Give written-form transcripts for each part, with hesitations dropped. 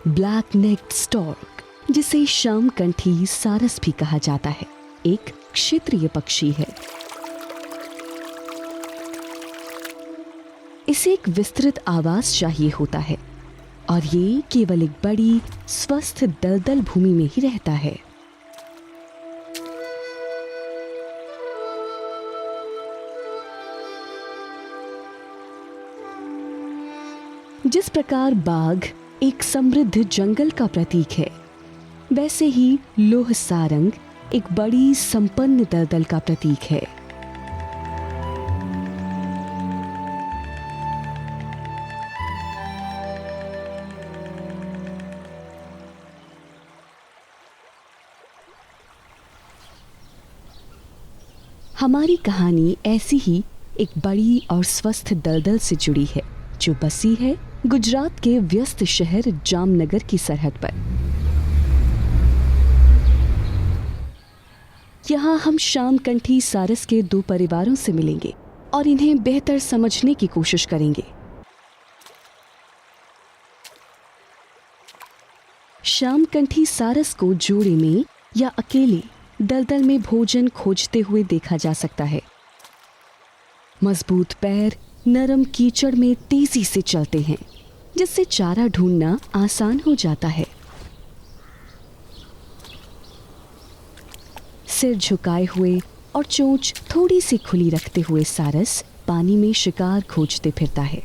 Black necked stork, जिसे श्यामकंठी सारस भी कहा जाता है, एक क्षेत्रीय पक्षी है। इसे एक विस्तृत आवास चाहिए होता है और ये केवल एक बड़ी स्वस्थ दलदल भूमि में ही रहता है। जिस प्रकार बाघ एक समृद्ध जंगल का प्रतीक है, वैसे ही लोह सारंग एक बड़ी संपन्न दलदल का प्रतीक है। हमारी कहानी ऐसी ही एक बड़ी और स्वस्थ दलदल से जुड़ी है, जो बसी है गुजरात के व्यस्त शहर जामनगर की सरहद पर। यहाँ हम श्यामकंठी सारस के दो परिवारों से मिलेंगे और इन्हें बेहतर समझने की कोशिश करेंगे। श्यामकंठी सारस को जोड़े में या अकेले दलदल में भोजन खोजते हुए देखा जा सकता है। मजबूत पैर नरम कीचड़ में तेजी से चलते हैं, जिससे चारा ढूंढना आसान हो जाता है। सिर झुकाए हुए और चोंच थोड़ी सी खुली रखते हुए सारस पानी में शिकार खोजते फिरता है।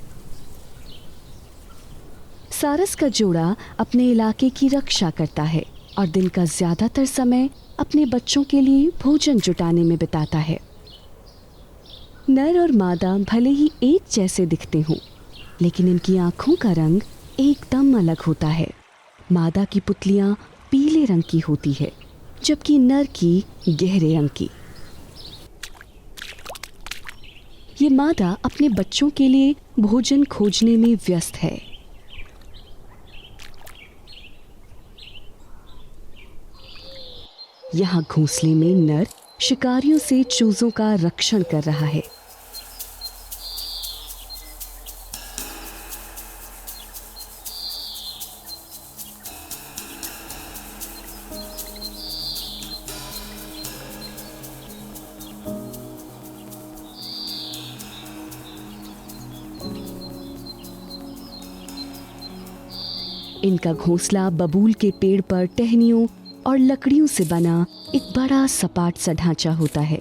सारस का जोड़ा अपने इलाके की रक्षा करता है और दिन का ज्यादातर समय अपने बच्चों के लिए भोजन जुटाने में बिताता है। नर और मादा भले ही एक जैसे दिखते हों, लेकिन इनकी आंखों का रंग एकदम अलग होता है। मादा की पुतलियां पीले रंग की होती है, जबकि नर की गहरे रंग की। ये मादा अपने बच्चों के लिए भोजन खोजने में व्यस्त है। यहाँ घोंसले में नर शिकारियों से चूजों का रक्षण कर रहा है। इनका घोंसला बबूल के पेड़ पर टहनियों और लकड़ियों से बना एक बड़ा सपाट सा ढांचा होता है।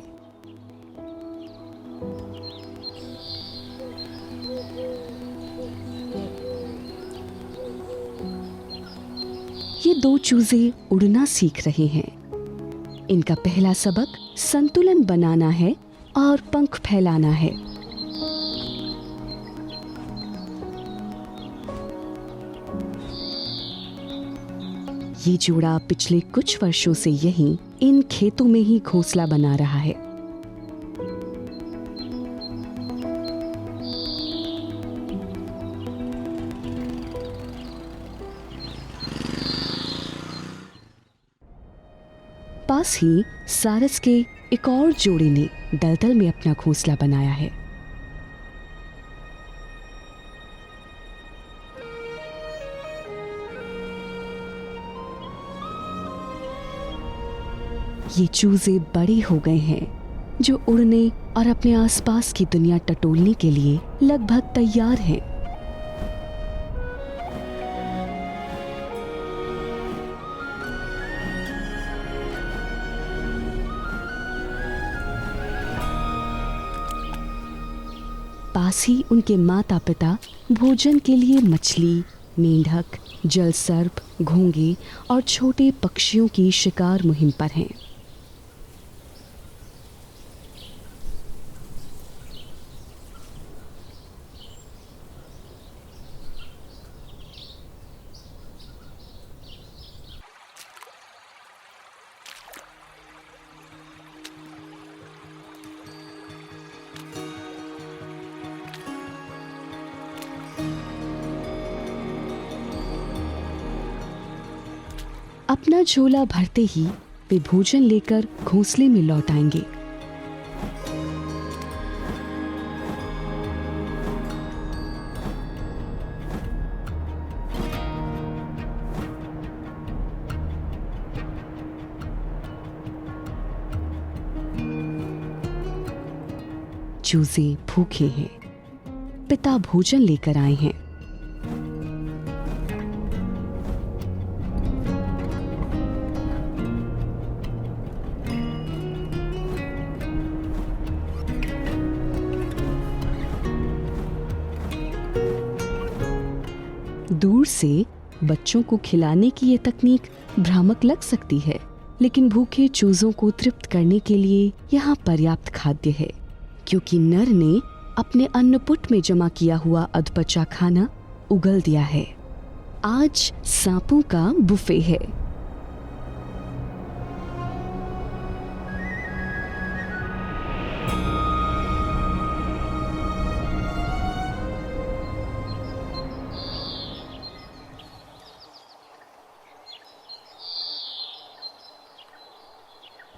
ये दो चूजे उड़ना सीख रहे हैं। इनका पहला सबक संतुलन बनाना है और पंख फैलाना है। ये जोड़ा पिछले कुछ वर्षों से यहीं इन खेतों में ही घोंसला बना रहा है। पास ही सारस के एक और जोड़े ने दलदल में अपना घोंसला बनाया है। ये चूजे बड़े हो गए हैं, जो उड़ने और अपने आसपास की दुनिया टटोलने के लिए लगभग तैयार हैं। पास ही उनके माता पिता भोजन के लिए मछली, मेंढक, जल सर्प, घोंगे और छोटे पक्षियों की शिकार मुहिम पर हैं। अपना झोला भरते ही वे भोजन लेकर घोंसले में लौट आएंगे। चूजे भूखे हैं। पिता भोजन लेकर आए हैं। दूर से बच्चों को खिलाने की ये तकनीक भ्रामक लग सकती है, लेकिन भूखे चूजों को तृप्त करने के लिए यहाँ पर्याप्त खाद्य है, क्योंकि नर ने अपने अन्नपुट में जमा किया हुआ अधपचा खाना उगल दिया है। आज सांपों का बुफे है।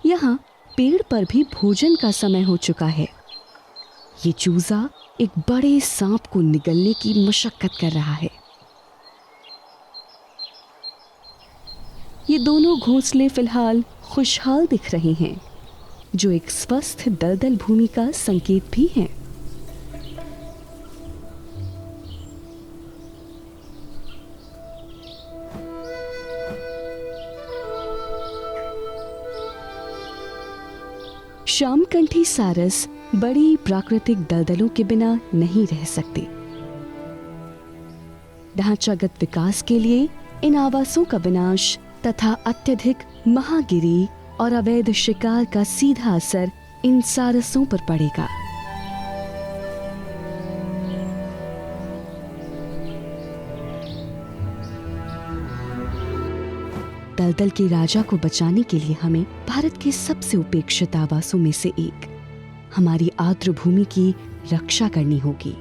यहाँ पेड़ पर भी भोजन का समय हो चुका है। ये चूजा एक बड़े सांप को निगलने की मशक्कत कर रहा है। ये दोनों घोंसले फिलहाल खुशहाल दिख रहे हैं, जो एक स्वस्थ दलदल भूमि का संकेत भी है। श्यामकंठी सारस बड़ी प्राकृतिक दलदलों के बिना नहीं रह सकते। ढांचागत विकास के लिए इन आवासों का विनाश तथा अत्यधिक महागिरी और अवैध शिकार का सीधा असर इन सारसों पर पड़ेगा। दलदल के राजा को बचाने के लिए हमें भारत के सबसे उपेक्षित आवासों में से एक, हमारी आर्द्र भूमि की रक्षा करनी होगी।